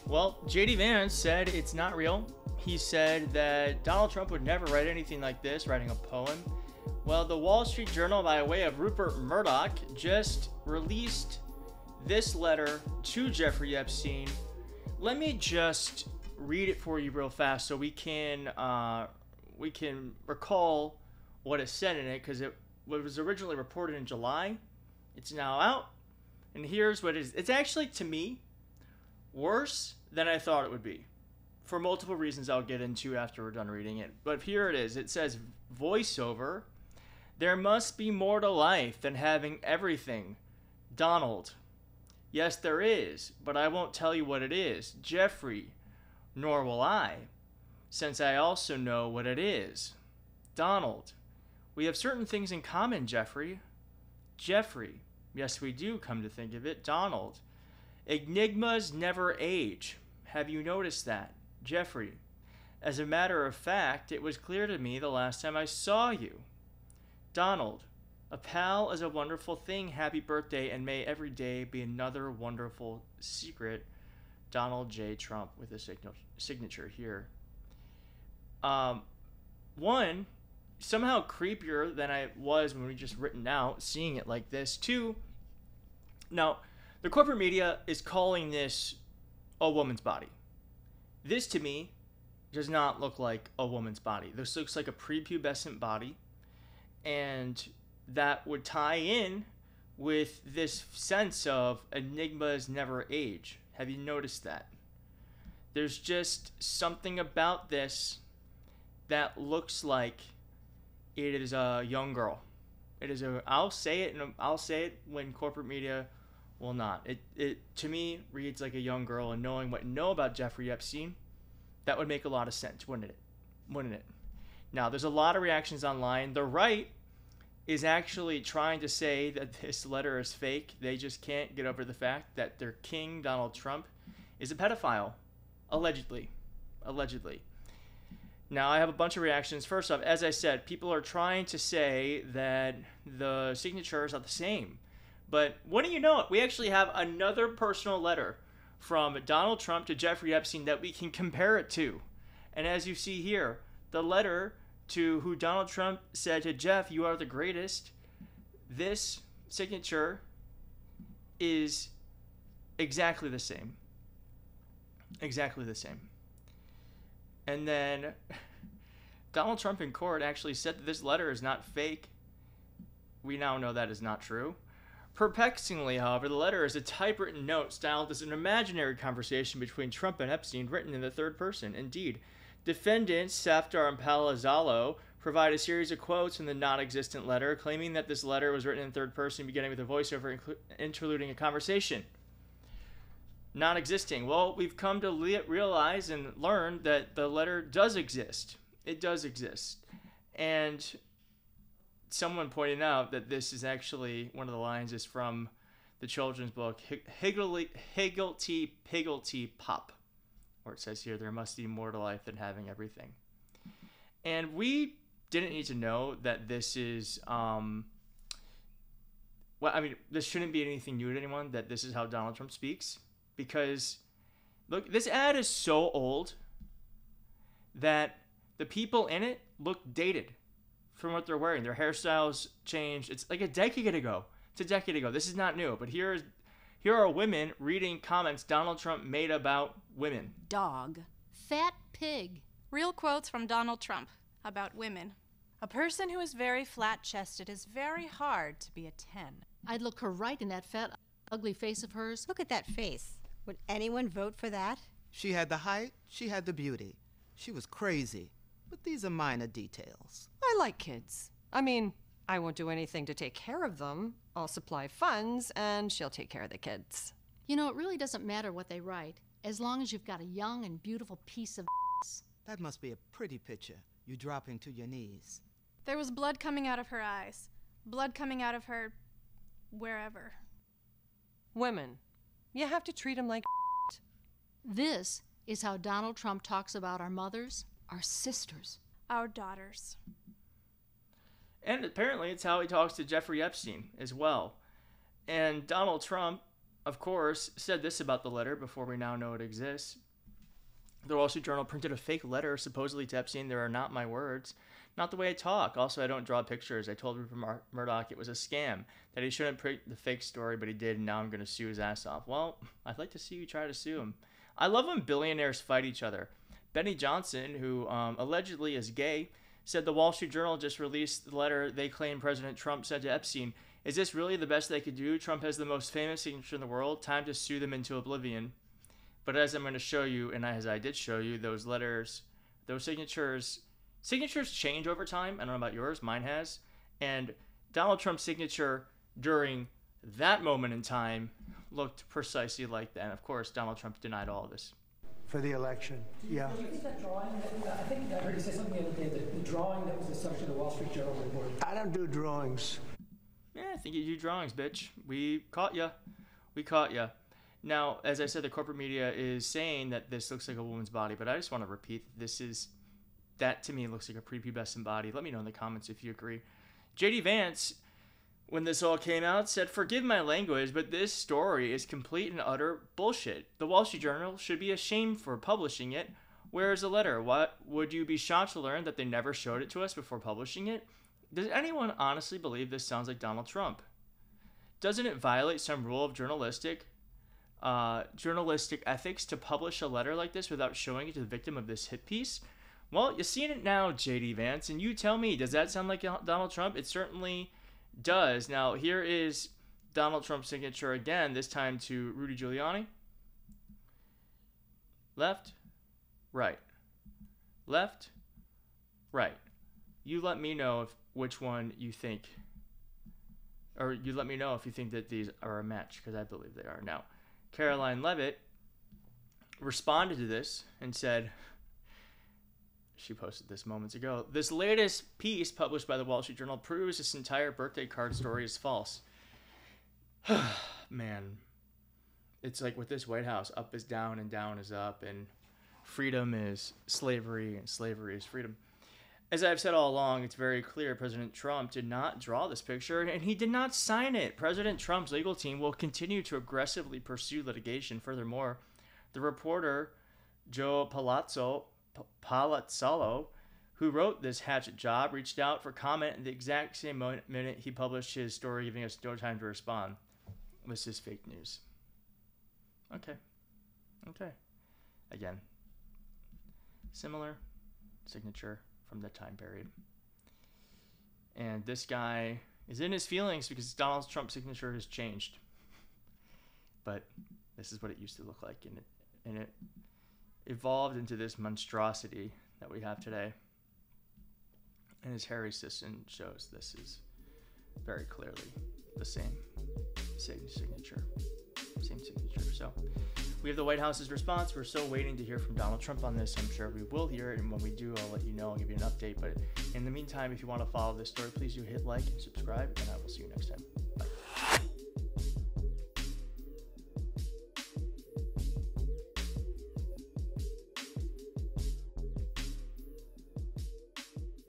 Well, JD Vance said it's not real. He said that Donald Trump would never write anything like this, writing a poem. Well, the Wall Street Journal, by way of Rupert Murdoch, just released this letter to Jeffrey Epstein. Let me just read it for you real fast so we can recall what is said in it, because it was originally reported in July. It's now out, and here's what it is. It's actually, to me, worse than I thought it would be, for multiple reasons I'll get into after we're done reading it. But here it is. It says, voiceover, there must be more to life than having everything. Donald. Yes, there is, but I won't tell you what it is. Jeffrey. Nor will I, since I also know what it is. Donald. We have certain things in common, Jeffrey. Jeffrey. Yes, we do, come to think of it. Donald. Enigmas never age. Have you noticed that? Jeffrey. As a matter of fact, it was clear to me the last time I saw you. Donald. A pal is a wonderful thing. Happy birthday, and may every day be another wonderful secret. Donald J. Trump with a signature here. One, somehow creepier than I was when we just written out, seeing it like this. Two, now, the corporate media is calling this a woman's body. This, to me, does not look like a woman's body. This looks like a prepubescent body, and that would tie in with this sense of enigmas never age. Have you noticed that? There's just something about this that looks like it is a young girl. It is a, I'll say it, and I'll say it when corporate media will not. It to me reads like a young girl, and knowing what you know about Jeffrey Epstein, that would make a lot of sense, wouldn't it? Wouldn't it? Now, there's a lot of reactions online. The right is actually trying to say that this letter is fake. They just can't get over the fact that their king, Donald Trump, is a pedophile. Allegedly. Allegedly. Now, I have a bunch of reactions. First off, as I said, people are trying to say that the signatures are the same. But wouldn't you know it, we actually have another personal letter from Donald Trump to Jeffrey Epstein that we can compare it to. And as you see here, the letter to who Donald Trump said to Jeff, you are the greatest, this signature is exactly the same. Exactly the same. And then Donald Trump in court actually said that this letter is not fake. We now know that is not true. Perplexingly, however, the letter is a typewritten note styled as an imaginary conversation between Trump and Epstein written in the third person. Indeed, defendants Safdar and Palazzolo provide a series of quotes in the non-existent letter, claiming that this letter was written in third person, beginning with a voiceover interluding a conversation. Non-existing. Well, we've come to realize and learn that the letter does exist. It does exist. And someone pointed out that this is actually, one of the lines is from the children's book, Higglety Pigglety Pop, where it says here, there must be more to life than having everything. And we didn't need to know that this is, this shouldn't be anything new to anyone, that this is how Donald Trump speaks. Because, look, this ad is so old that the people in it look dated from what they're wearing. Their hairstyles changed. It's like a decade ago. It's a decade ago. This is not new. But here are women reading comments Donald Trump made about women. Dog. Fat pig. Real quotes from Donald Trump about women. A person who is very flat-chested is very hard to be a 10. I'd look her right in that fat, ugly face of hers. Look at that face. Would anyone vote for that? She had the height, she had the beauty. She was crazy. But these are minor details. I like kids. I mean, I won't do anything to take care of them. I'll supply funds, and she'll take care of the kids. You know, it really doesn't matter what they write, as long as you've got a young and beautiful piece of ass. That must be a pretty picture. You dropping to your knees. There was blood coming out of her eyes. Blood coming out of her wherever. Women. You have to treat them like This is how Donald Trump talks about our mothers, our sisters, our daughters. And apparently it's how he talks to Jeffrey Epstein as well. And Donald Trump of course, said this about the letter before we now know it exists. The Wall Street Journal printed a fake letter supposedly to Epstein. There are not my words. Not the way I talk. Also, I don't draw pictures. I told Rupert Murdoch it was a scam, that he shouldn't print the fake story, but he did, and now I'm going to sue his ass off. Well, I'd like to see you try to sue him. I love when billionaires fight each other. Benny Johnson, who allegedly is gay, said the Wall Street Journal just released the letter they claim President Trump sent to Epstein. Is this really the best they could do? Trump has the most famous signature in the world. Time to sue them into oblivion. But as I'm going to show you, and as I did show you, those letters, those signatures change over time. I don't know about yours. Mine has. And Donald Trump's signature during that moment in time looked precisely like that. And of course, Donald Trump denied all of this. For the election, yeah. Do you think that drawing, I think I heard you say something the other day, the drawing that was the subject of the Wall Street Journal report. I don't do drawings. Yeah, I think you do drawings, bitch. We caught ya. We caught ya. Now, as I said, the corporate media is saying that this looks like a woman's body, but I just want to repeat, that to me looks like a prepubescent body. Let me know in the comments if you agree. JD Vance, when this all came out, said, "Forgive my language, but this story is complete and utter bullshit. The Wall Street Journal should be ashamed for publishing it. Where is the letter? What would you be shocked to learn that they never showed it to us before publishing it? Does anyone honestly believe this sounds like Donald Trump? Doesn't it violate some rule of journalistic ethics to publish a letter like this without showing it to the victim of this hit piece?" Well, you're seeing it now, JD Vance, and you tell me, does that sound like Donald Trump? It certainly does. Now, here is Donald Trump's signature again, this time to Rudy Giuliani. Left, right. Left, right. You let me know which one you think, or you let me know if you think that these are a match, because I believe they are. Now, Caroline Levitt responded to this and said, she posted this moments ago, "This latest piece published by the Wall Street Journal proves this entire birthday card story is false." Man, it's like with this White House, up is down and down is up, and freedom is slavery and slavery is freedom. As I've said all along, it's very clear President Trump did not draw this picture, and he did not sign it. President Trump's legal team will continue to aggressively pursue litigation. Furthermore, the reporter Joe Palazzolo, who wrote this hatchet job, reached out for comment at the exact same minute he published his story, giving us no time to respond. This is fake news. Okay. Again, similar signature from the time period. And this guy is in his feelings because Donald Trump's signature has changed. But this is what it used to look like, and it evolved into this monstrosity that we have today. And his Harry Sisson shows this is very clearly the same signature. So we have the White House's response. We're still waiting to hear from Donald Trump on this. I'm sure we will hear it, and when we do, I'll let you know. I'll give you an update. But in the meantime, if you want to follow this story, please do hit like and subscribe, and I will see you next time. Bye.